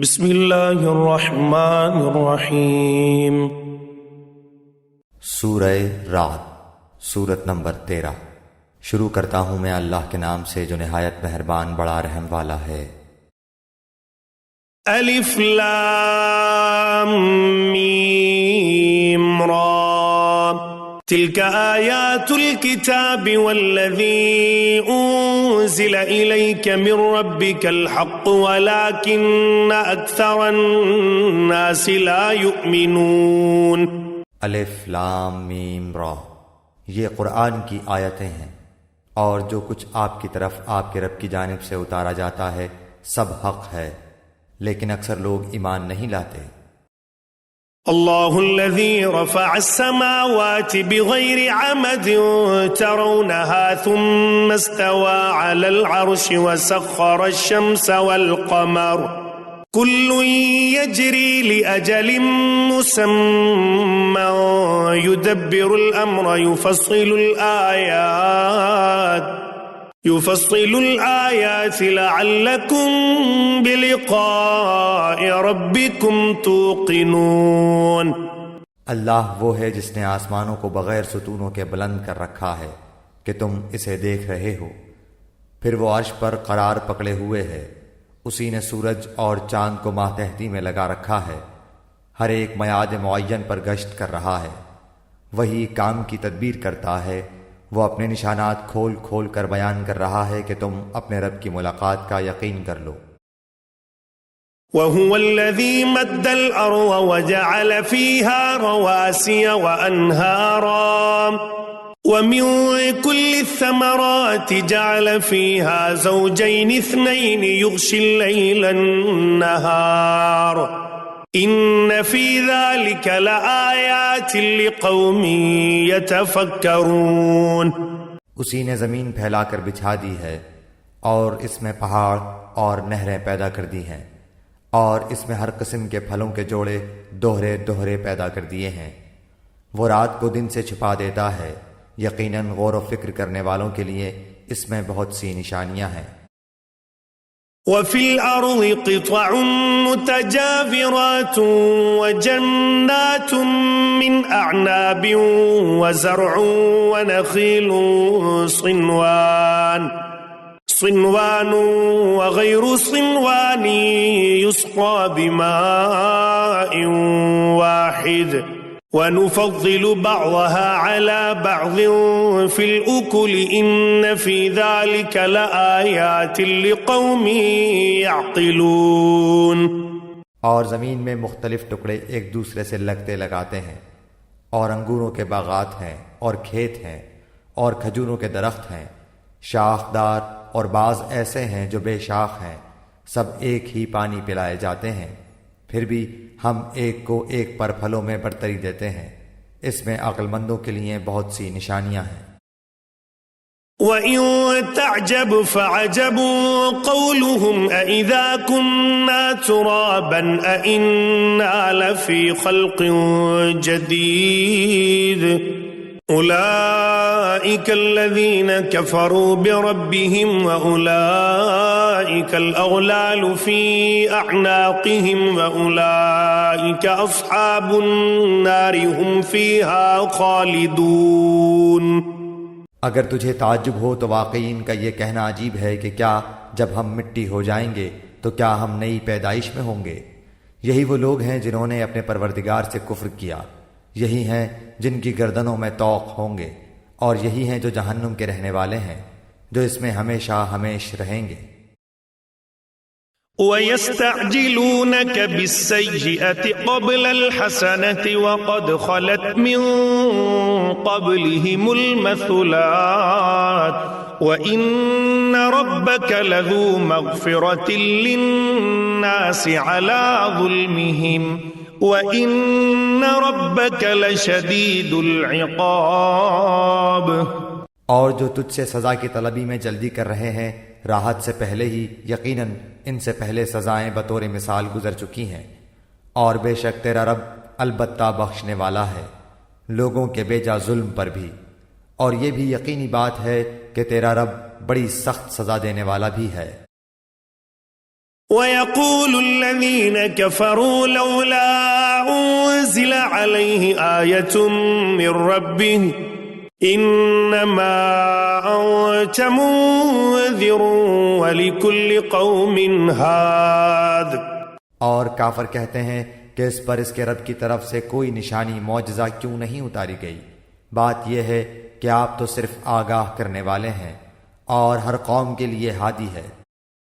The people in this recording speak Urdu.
بسم اللہ الرحمن الرحیم۔ سورہ رعد، سورت نمبر 13۔ شروع کرتا ہوں میں اللہ کے نام سے جو نہایت مہربان بڑا رحم والا ہے۔ الف لام میم را تلك آیات الكتاب والذی انزل الیک من ربک الحق ولكن اکثر الناس لا یؤمنون۔ الف لام میم را، یہ قرآن کی آیتیں ہیں، اور جو کچھ آپ کی طرف آپ کے رب کی جانب سے اتارا جاتا ہے سب حق ہے، لیکن اکثر لوگ ایمان نہیں لاتے۔ اللہ الذي رفع السماوات بغير عمد ترونها ثم استوى على العرش وسخر الشمس والقمر كل يجري لأجل مسمى يدبر الأمر يفصل الآيات لعلكم بلقاء ربكم توقنون۔ اللہ وہ ہے جس نے آسمانوں کو بغیر ستونوں کے بلند کر رکھا ہے کہ تم اسے دیکھ رہے ہو، پھر وہ عرش پر قرار پکڑے ہوئے ہے۔ اسی نے سورج اور چاند کو ماتحتی میں لگا رکھا ہے، ہر ایک میعاد معین پر گشت کر رہا ہے۔ وہی کام کی تدبیر کرتا ہے، وہ اپنے نشانات کھول کھول کر بیان کر رہا ہے کہ تم اپنے رب کی ملاقات کا یقین کر لو۔ وَهُوَ الَّذِي مَدَّ الْأَرْضَ وَجَعَلَ فِيهَا رَوَاسِيَ وَأَنْهَارًا وَمِن كُلِّ الثَّمَرَاتِ جَعَلَ فِيهَا زَوْجَيْنِ اثْنَيْنِ يُغْشِي اللَّيْلَ النَّهَارَ إِنَّ فِي ذَلِكَ لَآيَاتٍ لِقَوْمٍ يَتَفَكَّرُونَ۔ اسی نے زمین پھیلا کر بچھا دی ہے، اور اس میں پہاڑ اور نہریں پیدا کر دی ہیں، اور اس میں ہر قسم کے پھلوں کے جوڑے دوہرے دوہرے پیدا کر دیے ہیں۔ وہ رات کو دن سے چھپا دیتا ہے، یقیناً غور و فکر کرنے والوں کے لیے اس میں بہت سی نشانیاں ہیں۔ وَفِي الْأَرْضِ قِطَعٌ مُتَجَاوِرَاتٌ وَجَنَّاتٌ مِّنْ أَعْنَابٍ وَزَرْعٌ وَنَخِيلٌ صِنْوَانٌ وَغَيْرُ صِنْوَانٍ يُسْقَىٰ بِمَاءٍ وَاحِدٍ وَنُفَضِّلُ بَعْضَهَا عَلَى بَعْضٍ فِي الْأُكُلِ إِنَّ فِي ذَلِكَ لَآيَاتٍ لِقَوْمٍ يَعْقِلُونَ۔ اور زمین میں مختلف ٹکڑے ایک دوسرے سے لگتے لگاتے ہیں، اور انگوروں کے باغات ہیں، اور کھیت ہیں، اور کھجوروں کے درخت ہیں، شاخدار، اور بعض ایسے ہیں جو بے شاخ ہیں، سب ایک ہی پانی پلائے جاتے ہیں، پھر بھی ہم ایک کو ایک پر پھلوں میں برتری دیتے ہیں۔ اس میں عقل مندوں کے لیے بہت سی نشانیاں ہیں۔ وَإِن تَعْجَبْ فَعَجَبٌ قَوْلُهُمْ أَإِذَا كُنَّا تُرَابًا أَإِنَّا لَفِي خَلْقٍ جَدِيدٍ أُولَئِكَ الَّذِينَ كَفَرُوا بِرَبِّهِمْ وَأُولَئِكَ الْأَغْلَالُ فِي أَعْنَاقِهِمْ وَأُولَئِكَ أَصْحَابُ النَّارِ هُمْ فِيهَا خَالِدُونَ۔ اگر تجھے تعجب ہو تو واقعی ان کا یہ کہنا عجیب ہے کہ کیا جب ہم مٹی ہو جائیں گے تو کیا ہم نئی پیدائش میں ہوں گے؟ یہی وہ لوگ ہیں جنہوں نے اپنے پروردگار سے کفر کیا، یہی ہیں جن کی گردنوں میں طوق ہوں گے، اور یہی ہیں جو جہنم کے رہنے والے ہیں، جو اس میں ہمیشہ ہمیش رہیں گے۔ وَيَسْتَعْجِلُونَكَ بِالسَّيِّئَةِ قَبْلَ الْحَسَنَةِ وَقَدْ خَلَتْ مِن قَبْلِهِمُ الْمَثُلَاتُ وَإِنَّ رَبَّكَ لَذُو مَغْفِرَةٍ لِلنَّاسِ عَلَى ظُلْمِهِمْ وَإِنَّ رَبَّكَ لَشَدِيدُ الْعِقَابِ۔ اور جو تجھ سے سزا کی طلبی میں جلدی کر رہے ہیں، راحت سے پہلے ہی یقیناً ان سے پہلے سزائیں بطور مثال گزر چکی ہیں، اور بے شک تیرا رب البتہ بخشنے والا ہے لوگوں کے بیجا ظلم پر بھی، اور یہ بھی یقینی بات ہے کہ تیرا رب بڑی سخت سزا دینے والا بھی ہے۔ ويقول الذين كفروا لولا أنزل عليه آية من ربه إنما أنت منذر ولكل قوم هاد۔ اور کافر کہتے ہیں کہ اس پر اس کے رب کی طرف سے کوئی نشانی معجزہ کیوں نہیں اتاری گئی؟ بات یہ ہے کہ آپ تو صرف آگاہ کرنے والے ہیں اور ہر قوم کے لیے ہادی ہے۔